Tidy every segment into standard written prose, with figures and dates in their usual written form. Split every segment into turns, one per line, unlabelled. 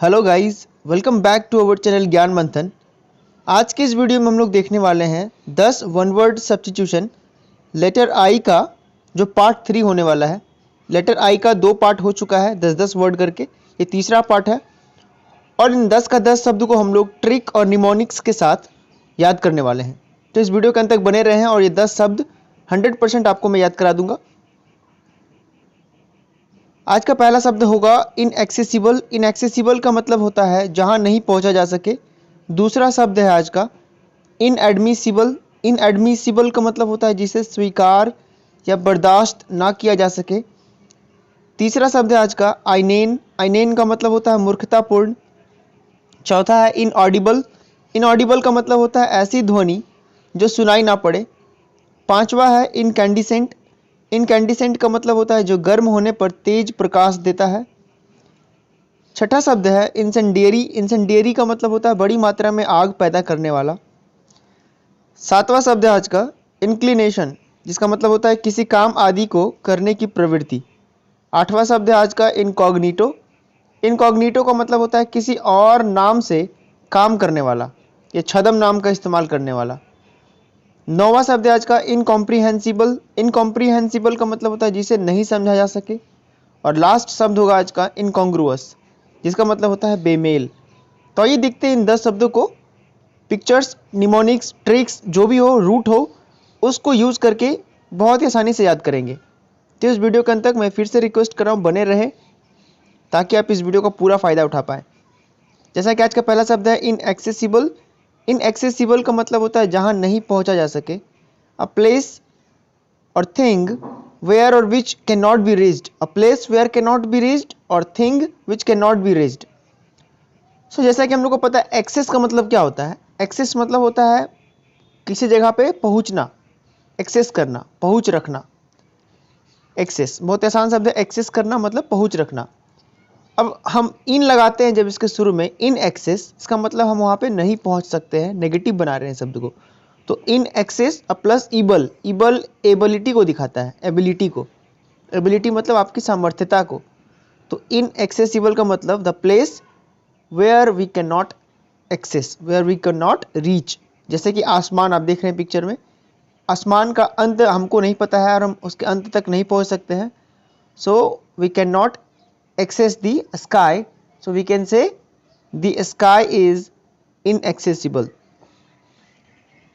Hello guys, welcome back to our channel Gyan Manthan. आज के इस वीडियो में हम लोग देखने वाले हैं 10 वन वर्ड सब्स्टिट्यूशन लेटर आई का जो पार्ट 3 होने वाला है। लेटर आई का 2 पार्ट हो चुका है 10-10 वर्ड करके, ये तीसरा पार्ट है और इन 10 का 10 शब्द को हम लोग ट्रिक और निमोनिक्स के साथ याद करने वाले हैं। तो इस वीडियो के अंत तक बने रहें और ये 10 शब्द 100% आपको मैं याद करा दूंगा। आज का पहला शब्द होगा इनएक्सेसिबल। इनएक्सेसिबल का मतलब होता है जहां नहीं पहुंचा जा सके। दूसरा शब्द है आज का इनएडमिसिबल। इनएडमिसिबल का मतलब होता है जिसे स्वीकार या बर्दाश्त ना किया जा सके। तीसरा शब्द है आज का आइनेन। आइनेन का मतलब होता है मूर्खतापूर्ण। चौथा है इनऑडिबल। इनऑडिबल का मतलब होता है ऐसी ध्वनि जो सुनाई ना पड़े। पांचवा है इनकैंडिसेंट। इनकैंडिसेंट का मतलब होता है जो गर्म होने पर तेज प्रकाश देता है। छठा शब्द है इंसेंडियरी। इंसेंडियरी का मतलब होता है बड़ी मात्रा में आग पैदा करने वाला। सातवां शब्द है आज का इंक्लिनेशन, जिसका मतलब होता है किसी काम आदि को करने की प्रवृत्ति। आठवां शब्द है आज का इनकॉग्निटो। इनकॉग्निटो का मतलब होता है किसी और नाम से काम करने वाला, ये छद्म नाम का इस्तेमाल करने वाला। नौवां शब्द है आज का इनकॉम्प्रीहेंसिबल। इनकॉम्प्रीहेंसिबल का मतलब होता है जिसे नहीं समझा जा सके। और लास्ट शब्द होगा आज का इनकॉन्ग्रुअस, जिसका मतलब होता है बेमेल। तो आइए देखते हैं इन 10 शब्दों को। पिक्चर्स, निमोनिक्स, ट्रिक्स जो भी हो, रूट हो, उसको यूज करके बहुत ही आसानी से याद करेंगे। तो इस वीडियो के अंत तक मैं फिर से रिक्वेस्ट कर रहा हूँ बने रहे ताकि आप इस वीडियो का पूरा फायदा उठा पाए। जैसा कि आज का पहला शब्द है इनएक्सेसिबल। इनएक्सेसिबल का मतलब होता है जहां नहीं पहुंचा जा सके। अ प्लेस और थिंग वेयर और which can not be reached. A place where can not be reached और thing which can not be reached. So जैसा कि हम लोग को पता है एक्सेस का मतलब क्या होता है। एक्सेस मतलब होता है किसी जगह पे पहुंचना, एक्सेस करना, पहुंच रखना। एक्सेस बहुत आसान शब्द है। एक्सेस करना मतलब पहुंच रखना। अब हम इन लगाते हैं जब इसके शुरू में इन एक्सेस, इसका मतलब हम वहाँ पे नहीं पहुँच सकते हैं, नेगेटिव बना रहे हैं शब्द को। तो इन एक्सेस प्लस इबल। इबल एबिलिटी को दिखाता है, एबिलिटी को। एबिलिटी मतलब आपकी सामर्थ्यता को। तो इन एक्सेसिबल का मतलब the place where we can not access, where we can not reach. जैसे कि आसमान आप देख रहे हैं पिक्चर में, आसमान का अंत हमको नहीं पता है और हम उसके अंत तक नहीं पहुँच सकते हैं। So we can not access the sky, so we can say the sky is inaccessible.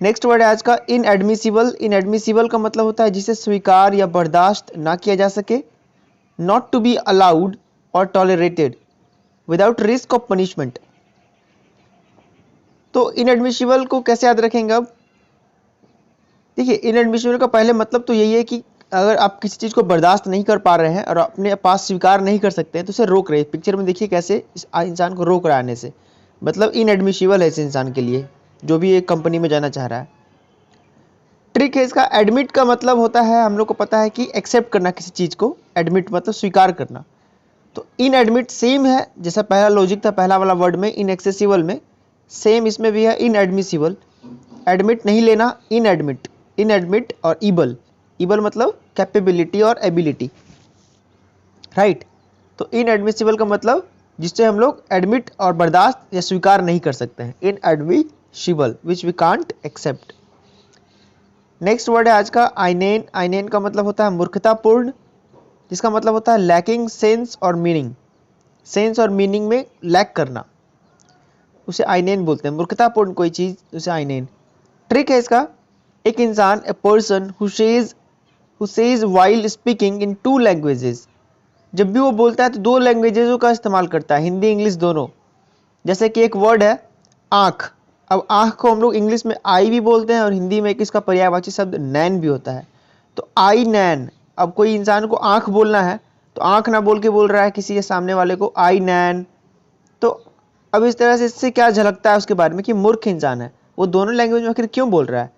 Next word है आज का इनएडमिसिबल। इनएडमिसिबल का मतलब होता है जिसे स्वीकार या बर्दाश्त ना किया जा सके। नॉट टू बी अलाउड और tolerated without risk of punishment. तो इनएडमिसिबल को कैसे याद रखेंगे? अब देखिए, इनएडमिसिबल का पहले मतलब तो यही है कि अगर आप किसी चीज़ को बर्दाश्त नहीं कर पा रहे हैं और अपने पास स्वीकार नहीं कर सकते हैं तो उसे रोक रहे हैं। पिक्चर में देखिए कैसे इस इंसान को रोक रहा है आने से, मतलब इनएडमिसिबल है इस इंसान के लिए जो भी एक कंपनी में जाना चाह रहा है। ट्रिक है इसका। एडमिट का मतलब होता है, हम लोग को पता है कि एक्सेप्ट करना किसी चीज़ को। एडमिट मतलब स्वीकार करना। तो इन एडमिट सेम है, जैसा पहला लॉजिक था पहला वाला वर्ड में इनएक्सेसिबल में, सेम इसमें भी है इनएडमिसिबल। एडमिट नहीं लेना, इनएडमिट। इनएडमिट और इबल। इबल मतलब कैपेबिलिटी और एबिलिटी, राइट। तो इनएडमिसिबल का मतलब जिससे हम लोग एडमिट और बर्दाश्त या स्वीकार नहीं कर सकते हैं। Inadmissible which we can't accept. Next word है आज का आइनेन। आइनेन का मतलब होता है मूर्खतापूर्ण, जिसका मतलब होता है लैकिंग सेंस और मीनिंग। सेंस और मीनिंग में लैक करना, उसे आइनेन बोलते हैं। मूर्खतापूर्ण कोई चीज़, उसे आइनेन। ट्रिक है इसका। एक इंसान, a person who says while speaking in 2 languages, जब भी वो बोलता है तो 2 लैंग्वेजेज़ों का इस्तेमाल करता है, हिंदी इंग्लिश दोनों। जैसे कि एक वर्ड है आँख। अब आँख को हम लोग इंग्लिश में आई भी बोलते हैं और हिंदी में एक इसका पर्यायवाची शब्द नैन भी होता है। तो आई नैन। अब कोई इंसान को आँख बोलना है तो आँख ना बोल के बोल रहा है किसी के सामने वाले को आई नैन। तो अब इस तरह से इससे क्या झलकता है उसके बारे में कि मूर्ख इंसान है। वो दोनों लैंग्वेज में आखिर क्यों बोल रहा है?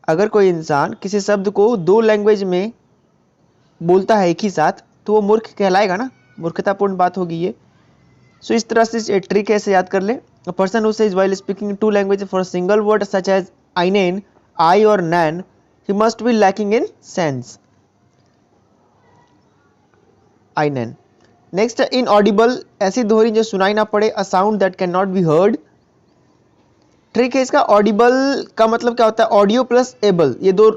अगर कोई इंसान किसी शब्द को 2 लैंग्वेज में बोलता है एक ही साथ तो वो मूर्ख कहलाएगा ना, मूर्खतापूर्ण बात होगी ये। सो इस तरह से ट्रिक है, इसे याद कर ले। A person who says while speaking in 2 languages for a single word such as inane, aye और nay, he must be lacking in sense. Inane. Next है इनऑडिबल, ऐसी ध्वनि जो सुनाई ना पड़े, a sound that can not be heard. Trick है इसका, ऑडिबल का मतलब क्या होता है, ऑडियो प्लस एबल, ये दो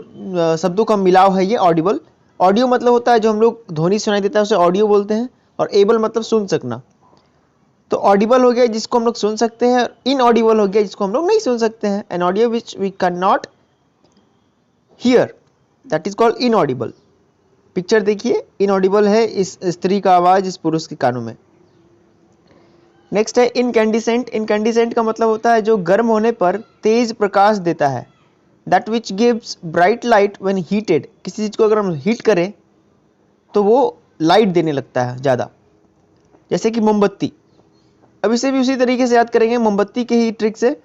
शब्दों का मिलाव है ये ऑडिबल। ऑडियो मतलब होता है जो हम लोग ध्वनि सुनाई देता है उसे ऑडियो बोलते हैं, और एबल मतलब सुन सकना। तो ऑडिबल हो गया जिसको हम लोग सुन सकते हैं, इनऑडिबल हो गया जिसको हम लोग नहीं सुन सकते हैं। An audio which we can not hear, that is called inaudible. Picture देखिए, इनऑडिबल है इस स्त्री का आवाज इस पुरुष के कानों में। नेक्स्ट है इनकैंडिसेंट। इनकैंडिसेंट का मतलब होता है जो गर्म होने पर तेज प्रकाश देता है। That which gives bright light when heated, किसी चीज को अगर हम हीट करें तो वो लाइट देने लगता है ज़्यादा, जैसे कि मोमबत्ती। अब इसे भी उसी तरीके से याद करेंगे, मोमबत्ती के ही ट्रिक से।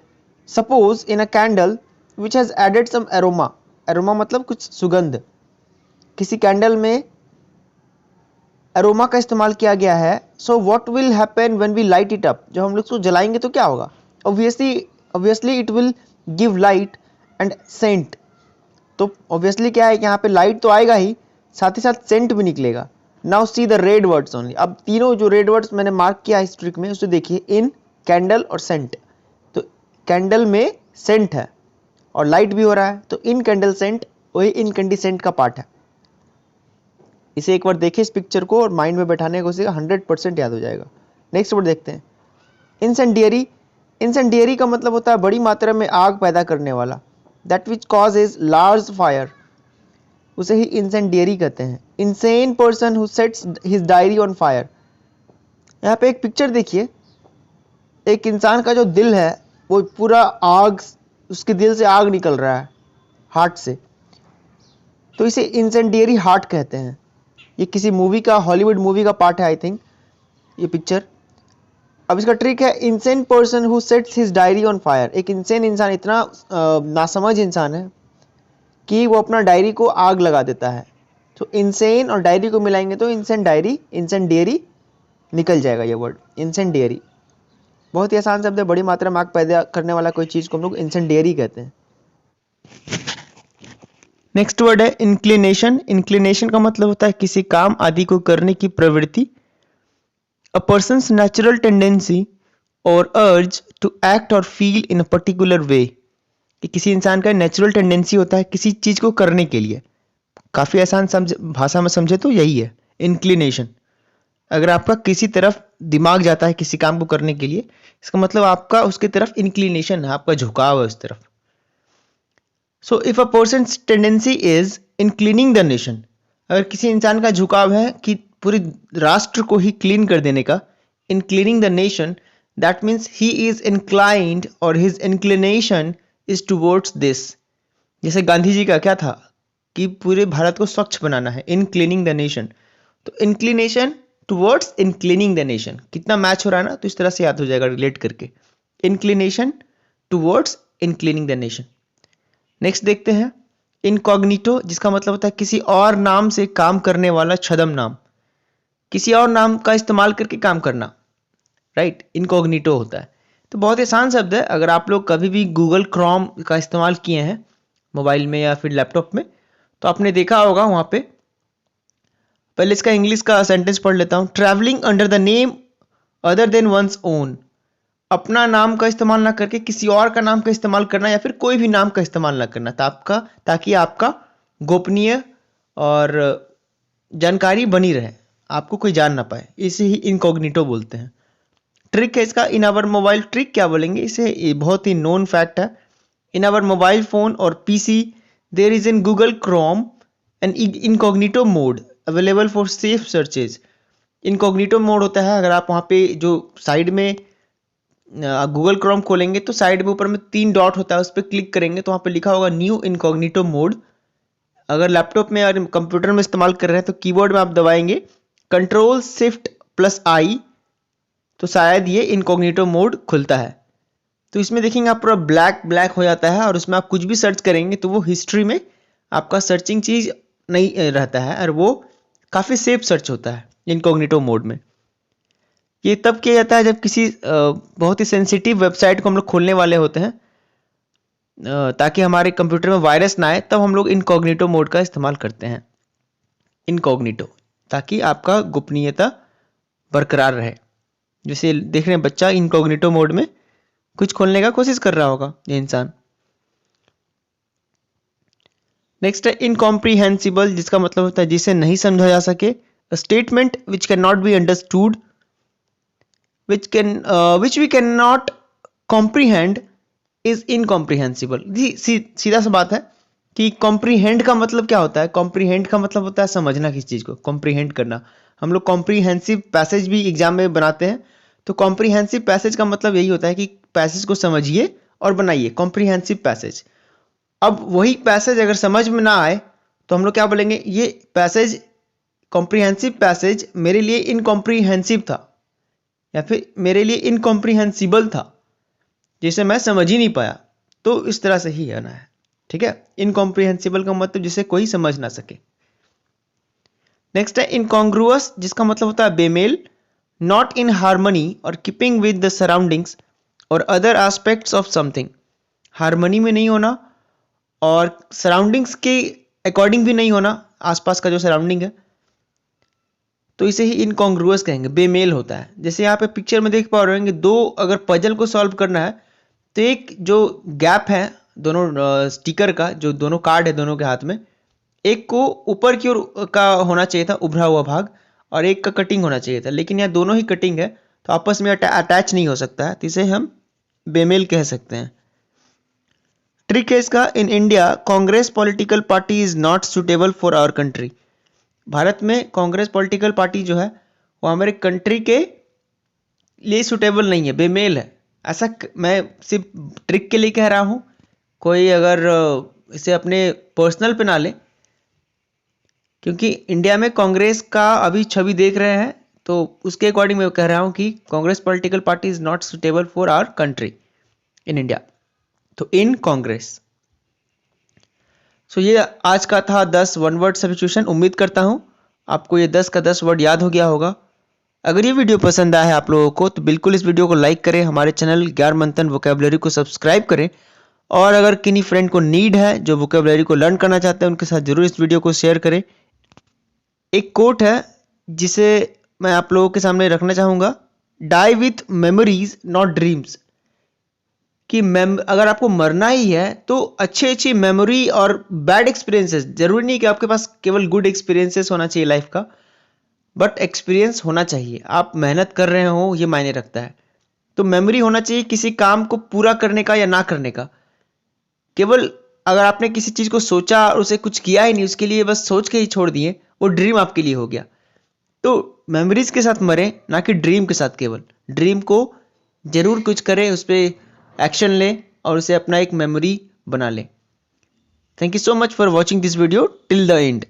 Suppose in a candle which has added some aroma, aroma मतलब कुछ सुगंध, किसी कैंडल में एरोमा का इस्तेमाल किया गया है। So what will happen when we light it up, जब हम लोग उसको जलाएंगे तो क्या होगा, obviously it will give light and scent. तो ऑब्वियसली क्या है कि यहाँ पे लाइट तो आएगा ही, साथ ही साथ सेंट भी निकलेगा। Now see the red words only, अब तीनों जो रेड वर्ड्स मैंने मार्क किया इस ट्रिक में उसे देखिए, इन, कैंडल और सेंट। तो कैंडल में सेंट है और लाइट भी हो रहा है, तो इन कैंडल सेंट वही इनकैंडिसेंट का पार्ट है। इसे एक बार देखिए इस पिक्चर को और माइंड में बैठाने को 100% याद हो जाएगा। नेक्स्ट वर्ड देखते हैं, इंसेंडियरी। इंसेंडियरी का मतलब होता है बड़ी मात्रा में आग पैदा करने वाला। That which causes large fire, उसे ही इंसेंडियरी कहते हैं। Insane person who sets his diary on fire, यहाँ पे एक पिक्चर देखिए, एक इंसान का जो दिल है वो पूरा आग, उसके दिल से आग निकल रहा है हार्ट से, तो इसे इंसेंडियरी हार्ट कहते हैं। ये किसी मूवी का, हॉलीवुड मूवी का पार्ट है आई थिंक ये पिक्चर। अब इसका ट्रिक है, insane person who sets his diary on fire. एक इंसेन इंसान, इतना नासमझ इंसान है कि वो अपना डायरी को आग लगा देता है। तो इंसेन और डायरी को मिलाएंगे तो इंसेंडियरी निकल जाएगा ये वर्ड, इंसेंडियरी। बहुत ही आसान शब्द है, बड़ी मात्रा में आग पैदा करने वाला कोई चीज को हम लोग इंसेंडियरी कहते हैं। नेक्स्ट वर्ड है इंक्लिनेशन। इंक्लिनेशन का मतलब होता है किसी काम आदि को करने की प्रवृत्ति। अ पर्सन्स नेचुरल टेंडेंसी और अर्ज टू एक्ट और feel in a particular way, कि किसी इंसान का नेचुरल टेंडेंसी होता है किसी चीज को करने के लिए। काफी आसान भाषा में समझे तो यही है इंक्लिनेशन। अगर आपका किसी तरफ दिमाग जाता है किसी काम को करने के लिए, इसका मतलब आपका उसकी तरफ इंक्लिनेशन है, आपका झुकाव है उस तरफ। So if a person's tendency is inclining the nation, अगर किसी इंसान का झुकाव है कि पूरे राष्ट्र को ही क्लीन कर देने का, in cleaning the nation, that means he is inclined और his inclination is towards this. जैसे गांधी जी का क्या था कि पूरे भारत को स्वच्छ बनाना है, इन क्लीनिंग द नेशन। तो inclination towards in cleaning the nation, कितना मैच हो रहा है ना, तो इस तरह से याद हो जाएगा रिलेट करके, inclination towards in cleaning the nation. Next देखते हैं इनकॉग्निटो, जिसका मतलब होता है किसी और नाम से काम करने वाला छद्म नाम, किसी और नाम का इस्तेमाल करके काम करना, राइट, इनकॉग्निटो होता है। तो बहुत ही आसान शब्द है। अगर आप लोग कभी भी गूगल क्रोम का इस्तेमाल किए हैं मोबाइल में या फिर लैपटॉप में, तो आपने देखा होगा वहां पे, पहले इसका इंग्लिश का सेंटेंस पढ़ लेता हूं। Travelling under the name other than one's own, अपना नाम का इस्तेमाल ना करके किसी और का नाम का इस्तेमाल करना, या फिर कोई भी नाम का इस्तेमाल ना करना ताकि आपका गोपनीय और जानकारी बनी रहे, आपको कोई जान ना पाए, इसे ही इनकॉग्निटो बोलते हैं। ट्रिक है इसका, इन आवर मोबाइल, ट्रिक क्या बोलेंगे इसे, ये बहुत ही नोन फैक्ट है। इन आवर मोबाइल फोन और PC there is in Google Chrome an incognito mode available for safe searches. Incognito mode होता है, अगर आप वहाँ पे जो साइड में गूगल क्रोम खोलेंगे तो साइड में ऊपर में 3 डॉट होता है, उस पर क्लिक करेंगे तो वहाँ पे लिखा होगा न्यू इनकॉग्निटो मोड। अगर लैपटॉप में और कंप्यूटर में इस्तेमाल कर रहे हैं तो कीबोर्ड में आप दबाएंगे Ctrl+Shift+I, तो शायद ये इनकॉग्निटो मोड खुलता है। तो इसमें देखेंगे आप पूरा ब्लैक हो जाता है, और उसमें आप कुछ भी सर्च करेंगे तो वो हिस्ट्री में आपका सर्चिंग चीज नहीं रहता है, और वो काफ़ी सेफ सर्च होता है इनकॉग्निटो मोड में। ये तब किया जाता है जब किसी बहुत ही सेंसिटिव वेबसाइट को हम लोग खोलने वाले होते हैं, ताकि हमारे कंप्यूटर में वायरस ना आए, तब हम लोग इनकॉग्निटो मोड का इस्तेमाल करते हैं, इनकॉग्निटो, ताकि आपका गोपनीयता बरकरार रहे। जैसे देख रहे हैं बच्चा इनकॉग्निटो मोड में कुछ खोलने का कोशिश कर रहा होगा ये इंसान। नेक्स्ट है इनकॉम्प्रीहेंसिबल, जिसका मतलब होता है जिसे नहीं समझा जा सके। Statement which can not be understood, which we can not comprehend is incomprehensible. सीधा सा बात है कि कॉम्प्रीहेंड का मतलब क्या होता है। कॉम्प्रीहेंड का मतलब होता है समझना किसी चीज को, कॉम्प्रीहेंड करना। हम लोग कॉम्प्रीहेंसिव पैसेज भी एग्जाम में बनाते हैं, तो कॉम्प्रीहेंसिव पैसेज का मतलब यही होता है कि पैसेज को समझिए और बनाइए, कॉम्प्रीहेंसिव पैसेज। अब वही पैसेज अगर समझ में ना आए तो हम लोग क्या बोलेंगे, ये पैसेज कॉम्प्रीहेंसिव पैसेज मेरे लिए इनकॉम्प्रीहेंसिव था, या फिर मेरे लिए इनकॉम्प्रीहेंसिबल था, जिसे मैं समझ ही नहीं पाया। तो इस तरह से ही आना है, ठीक है। इनकॉम्प्रीहेंसिबल का मतलब जिसे कोई समझ ना सके। नेक्स्ट है इनकॉन्ग्रुअस, जिसका मतलब होता है बेमेल, नॉट इन हार्मनी और कीपिंग विद द सराउंडिंग्स और other aspects of something. Harmony में नहीं होना और सराउंडिंग्स के अकॉर्डिंग भी नहीं होना, आसपास का जो सराउंडिंग है, तो इसे ही इनकॉन्ग्रुअस कहेंगे, बेमेल होता है। जैसे यहाँ पे पिक्चर में देख पा रहे होंगे, दो अगर पजल को सॉल्व करना है तो एक जो गैप है दोनों स्टिकर का, जो दोनों कार्ड है दोनों के हाथ में, एक को ऊपर की ओर का होना चाहिए था उभरा हुआ भाग, और एक का कटिंग होना चाहिए था, लेकिन यहाँ दोनों ही कटिंग है तो आपस में अटैच नहीं हो सकता है, तो इसे हम बेमेल कह सकते हैं। ट्रिक है इसका, in India Congress political party is not suitable for our country. Bharat में कांग्रेस पॉलिटिकल पार्टी जो है वो हमारे कंट्री के लिए सुटेबल नहीं है, बेमेल है। ऐसा मैं सिर्फ ट्रिक के लिए कह रहा हूँ, कोई अगर इसे अपने पर्सनल पे ना ले, क्योंकि इंडिया में कांग्रेस का अभी छवि देख रहे हैं, तो उसके अकॉर्डिंग मैं कह रहा हूँ कि Congress political party is not suitable for our country in India, तो इन कांग्रेस। सो ये आज का था 10 वन वर्ड सब्स्टिट्यूशन। उम्मीद करता हूँ आपको ये 10 का 10 वर्ड याद हो गया होगा। अगर ये वीडियो पसंद आया है आप लोगों को तो बिल्कुल इस वीडियो को लाइक करें, हमारे चैनल ज्ञानमंथन वोकैबुलरी को सब्सक्राइब करें, और अगर किन्हीं फ्रेंड को नीड है जो वोकैबुलरी को लर्न करना चाहते हैं उनके साथ जरूर इस वीडियो को शेयर करें। एक कोट है जिसे मैं आप लोगों के सामने रखना चाहूँगा, die with memories not dreams. कि अगर आपको मरना ही है तो अच्छी अच्छी मेमोरी और बैड एक्सपीरियंसेस, जरूरी नहीं कि आपके पास केवल गुड एक्सपीरियंसेस होना चाहिए लाइफ का, बट एक्सपीरियंस होना चाहिए। आप मेहनत कर रहे हो ये मायने रखता है, तो मेमोरी होना चाहिए किसी काम को पूरा करने का या ना करने का। केवल अगर आपने किसी चीज को सोचा और उसे कुछ किया ही नहीं, उसके लिए बस सोच के ही छोड़ दिए, वो ड्रीम आपके लिए हो गया। तो मेमोरीज के साथ मरें, ना कि ड्रीम के साथ। केवल ड्रीम को जरूर कुछ करें, उस पर एक्शन लें और उसे अपना एक मेमोरी बना लें। Thank you so much for watching this video till the end.